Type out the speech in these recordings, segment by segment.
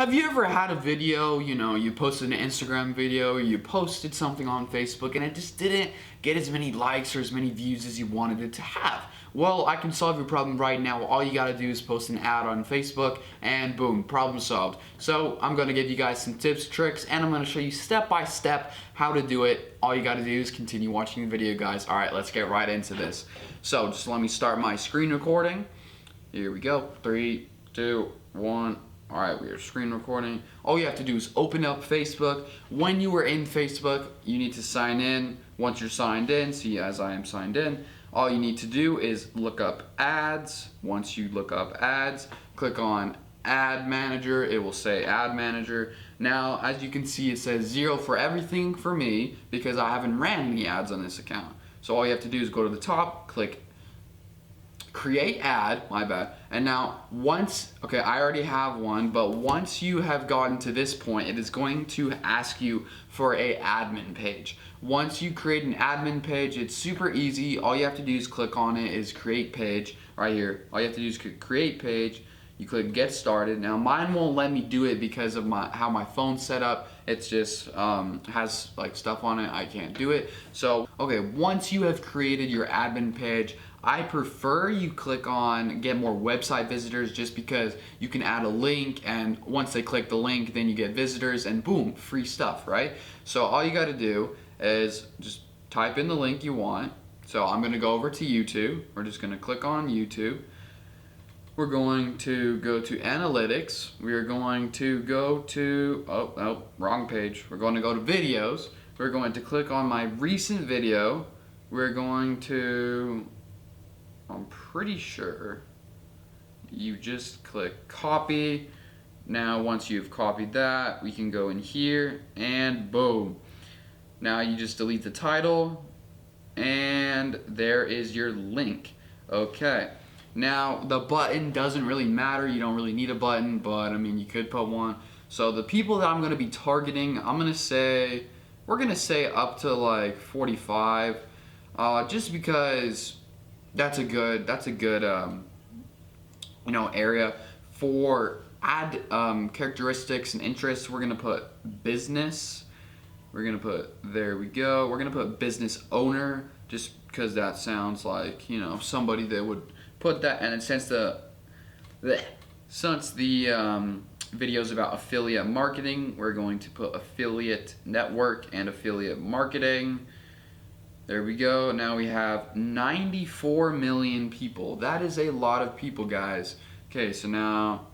Have you ever had a video, you posted an Instagram video, or you posted something on Facebook and it just didn't get as many likes or as many views as you wanted it to have? Well, I can solve your problem right now. All you gotta do is post an ad on Facebook and boom, problem solved. So I'm gonna give you guys some tips, tricks, and I'm gonna show you step by step how to do it. All you gotta do is continue watching the video, guys. All right, let's get right into this. So just let me start my screen recording. Here we go, 3, 2, 1. All right, we are screen recording. All you have to do is open up Facebook. When you are in Facebook, you need to sign in. Once you're signed in, see as I am signed in, all you need to do is look up ads. Once you look up ads, click on Ad Manager. It will say Ad Manager. Now, as you can see, it says 0 for everything for me because I haven't ran any ads on this account. So all you have to do is go to the top, click create ad, my bad. And now okay, I already have one, but once you have gotten to this point, it is going to ask you for a admin page. Once you create an admin page, it's super easy. All you have to do is click on it, is create page right here. All you have to do is click create page. You click get started. Now mine won't let me do it because of how my phone's set up. It's just has like stuff on it. I can't do it. So okay, once you have created your admin page, I prefer you click on get more website visitors just because you can add a link, and once they click the link, then you get visitors and boom, free stuff, right? So all you got to do is just type in the link you want. So I'm going to go over to YouTube. We're just going to click on YouTube. We're going to go to analytics. We are going to go to, oh, wrong page. We're going to go to videos. We're going to click on my recent video. We're going to, I'm pretty sure you just click copy. Now once you've copied that, we can go in here and boom. Now you just delete the title and there is your link. Okay. Now the button doesn't really matter. You don't really need a button, but I mean you could put one. So the people that I'm gonna be targeting, we're gonna say up to like 45, just because that's a good area for ad characteristics and interests. We're gonna put business. We're gonna put, there we go. We're gonna put business owner just because that sounds like somebody that would put that. And since the video is about affiliate marketing, we're going to put affiliate network and affiliate marketing. There we go. Now we have 94 million people. That is a lot of people, guys. Okay, so now,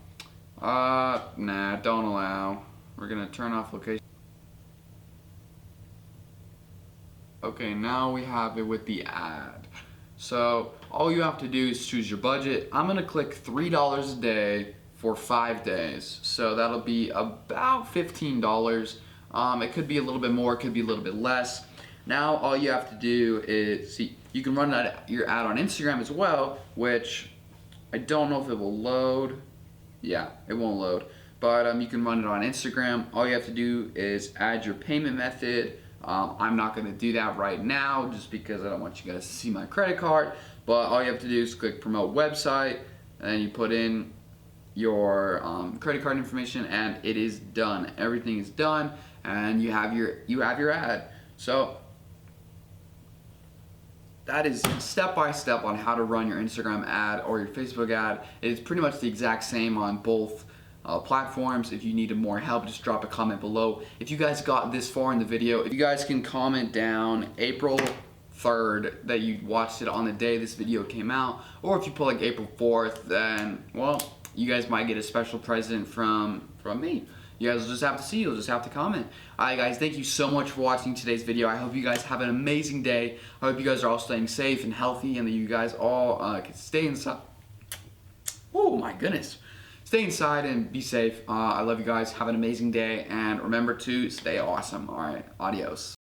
nah, don't allow. We're gonna turn off location. Okay, now we have it with the ad. So all you have to do is choose your budget. I'm gonna click $3 a day for 5 days. So that'll be about $15. It could be a little bit more, it could be a little bit less. Now all you have to do is, see, you can run your ad on Instagram as well, which I don't know if it will load. Yeah, it won't load. But you can run it on Instagram. All you have to do is add your payment method. I'm not going to do that right now just because I don't want you guys to see my credit card. But all you have to do is click promote website and you put in your credit card information and it is done. Everything is done and you have your ad. So that is step by step on how to run your Instagram ad or your Facebook ad. It is pretty much the exact same on both platforms. If you needed more help, just drop a comment below. If you guys got this far in the video, if you guys can comment down April 3rd that you watched it on the day this video came out, or if you put like April 4th, then well, you guys might get a special present from me. You guys will just have to see, you'll just have to comment. Alright guys, thank you so much for watching today's video. I hope you guys have an amazing day. I hope you guys are all staying safe and healthy and that you guys all can stay inside. Oh my goodness. Stay inside and be safe. I love you guys. Have an amazing day and remember to stay awesome. Alright, adios.